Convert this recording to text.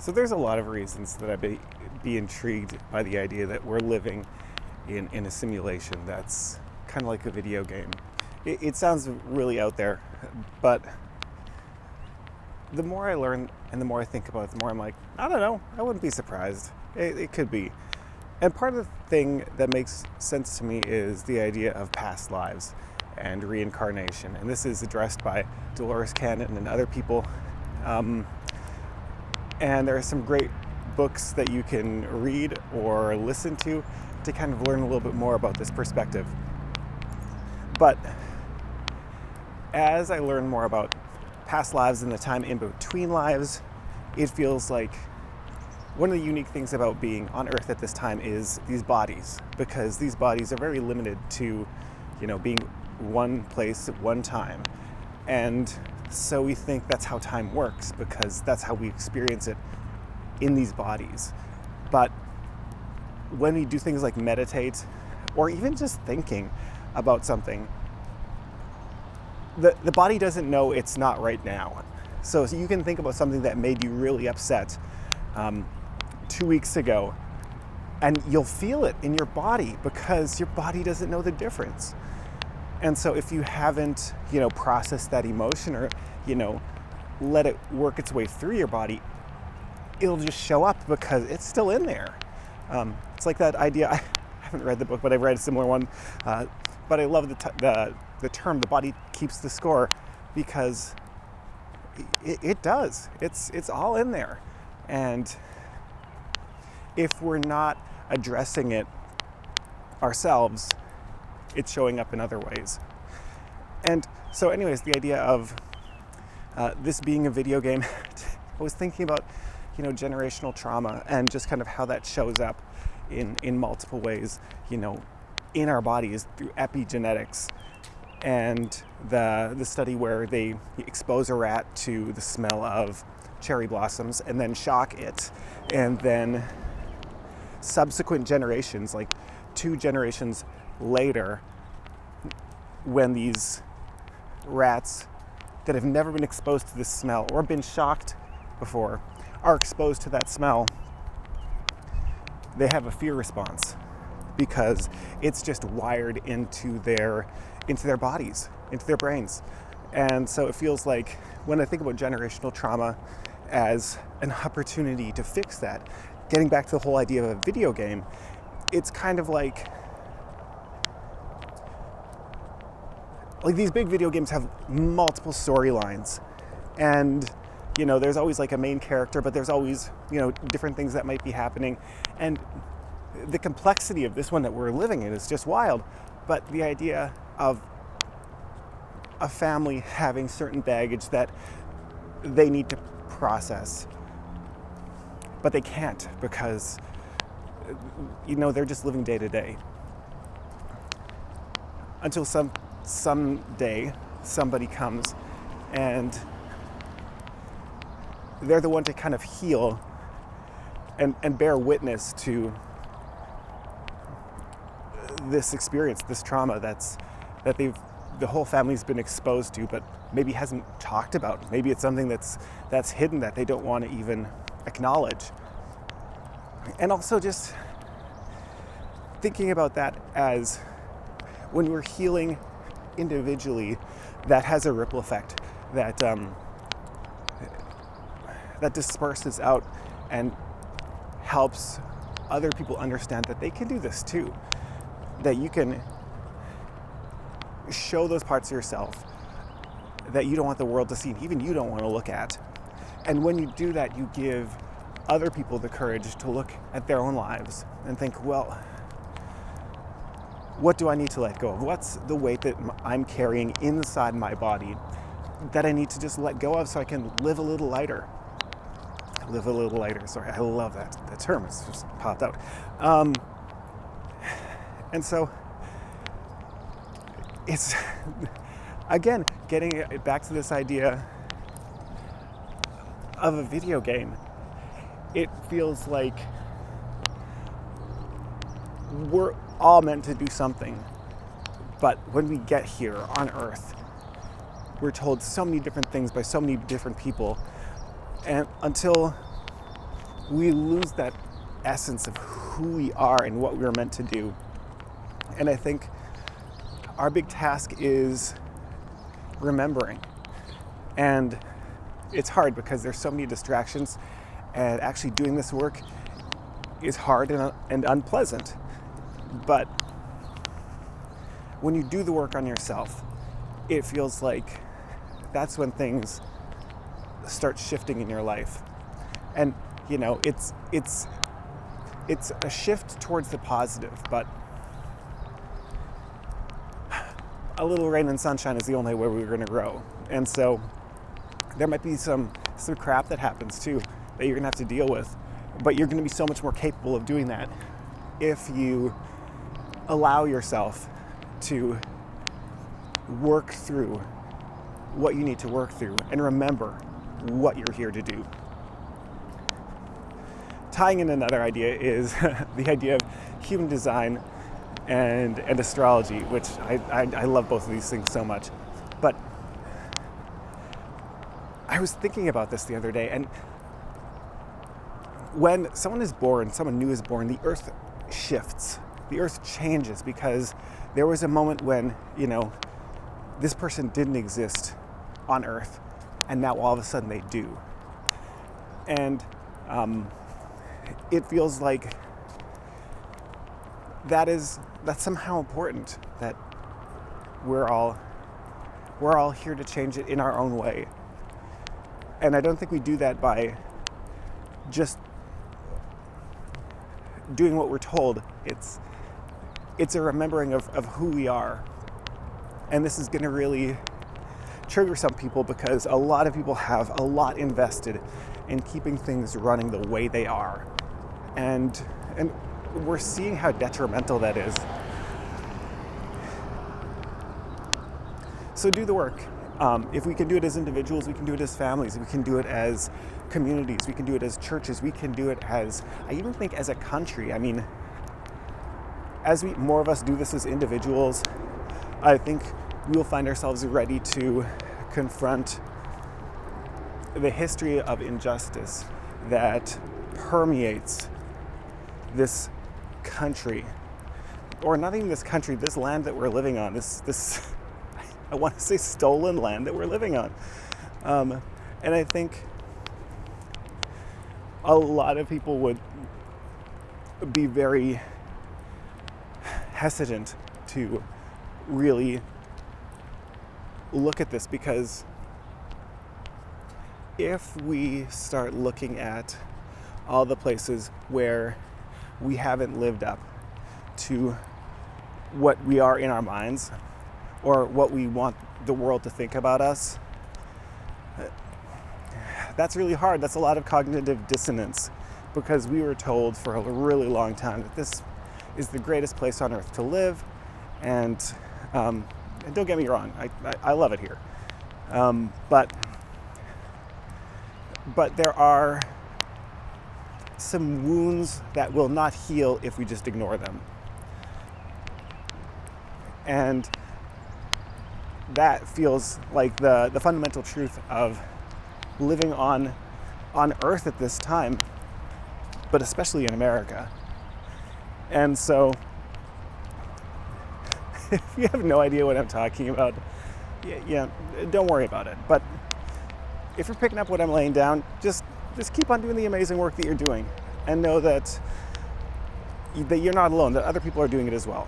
So there's a lot of reasons that I'd be intrigued by the idea that we're living in a simulation that's kind of like a video game. It sounds really out there, but the more I learn and the more I think about it, the more I'm like, I don't know, I wouldn't be surprised. It could be. And part of the thing that makes sense to me is the idea of past lives and reincarnation. And this is addressed by Dolores Cannon and other people. And there are some great books that you can read or listen to kind of learn a little bit more about this perspective. But as I learn more about past lives and the time in between lives, it feels like one of the unique things about being on Earth at this time is these bodies, because these bodies are very limited to, being one place at one time. And so we think that's how time works, because that's how we experience it in these bodies. But when we do things like meditate, or even just thinking about something, the body doesn't know it's not right now. So you can think about something that made you really upset 2 weeks ago, and you'll feel it in your body because your body doesn't know the difference. And so if you haven't, processed that emotion or, let it work its way through your body, it'll just show up because it's still in there. It's like that idea, I haven't read the book, but I've read a similar one. But I love the term, the body keeps the score, because it does. It's all in there. And if we're not addressing it ourselves, it's showing up in other ways. And so anyways, the idea of this being a video game, I was thinking about, generational trauma and just kind of how that shows up in multiple ways, in our bodies through epigenetics. And the study where they expose a rat to the smell of cherry blossoms and then shock it, and then subsequent generations, like 2 generations later, when these rats that have never been exposed to this smell or been shocked before are exposed to that smell, they have a fear response because it's just wired into their bodies, into their brains. And so it feels like when I think about generational trauma as an opportunity to fix that, getting back to the whole idea of a video game, it's kind of like these big video games have multiple storylines, and there's always like a main character, but there's always different things that might be happening, and the complexity of this one that we're living in is just wild. But the idea of a family having certain baggage that they need to process, but they can't because they're just living day to day until someday somebody comes and they're the one to kind of heal and bear witness to this experience, this trauma that the whole family's been exposed to, but maybe hasn't talked about. Maybe it's something that's hidden that they don't want to even acknowledge. And also just thinking about that as when we're healing individually, that has a ripple effect that disperses out and helps other people understand that they can do this too. That you can show those parts of yourself that you don't want the world to see, and even you don't want to look at. And when you do that, you give other people the courage to look at their own lives and think, well, what do I need to let go of? What's the weight that I'm carrying inside my body that I need to just let go of so I can live a little lighter? Live a little lighter. Sorry, I love that term. It's just popped out. And so it's, again, getting it back to this idea of a video game. It feels like we're all meant to do something, but when we get here on Earth, we're told so many different things by so many different people, and until we lose that essence of who we are and what we were meant to do. And I think our big task is remembering. And it's hard because there's so many distractions, and actually doing this work is hard and unpleasant. But when you do the work on yourself, it feels like that's when things start shifting in your life. And you know, it's a shift towards the positive, but a little rain and sunshine is the only way we're going to grow. And so there might be some crap that happens too that you're going to have to deal with, but you're going to be so much more capable of doing that if you allow yourself to work through what you need to work through and remember what you're here to do. Tying in another idea is the idea of human design and astrology, which I love both of these things so much. But I was thinking about this the other day, and when someone is born, someone new is born, the earth shifts. The earth changes because there was a moment when, you know, this person didn't exist on earth, and now all of a sudden they do. And it feels like that's somehow important, that we're all here to change it in our own way. And I don't think we do that by just doing what we're told. It's a remembering of who we are. And this is going to really trigger some people because a lot of people have a lot invested in keeping things running the way they are. And we're seeing how detrimental that is. So do the work. If we can do it as individuals, we can do it as families, we can do it as communities, we can do it as churches, we can do it as, I even think as a country. I mean, as more of us do this as individuals, I think we will find ourselves ready to confront the history of injustice that permeates this country, or not even this country, this land that we're living on, this I want to say stolen land that we're living on. And I think a lot of people would be very hesitant to really look at this, because if we start looking at all the places where we haven't lived up to what we are in our minds or what we want the world to think about us, that's really hard. That's a lot of cognitive dissonance, because we were told for a really long time that this is the greatest place on earth to live. And don't get me wrong, I love it here. But there are some wounds that will not heal if we just ignore them. And that feels like the fundamental truth of living on earth at this time, but especially in America. And so if you have no idea what I'm talking about, yeah, don't worry about it. But if you're picking up what I'm laying down, just keep on doing the amazing work that you're doing, and know that you're not alone, that other people are doing it as well.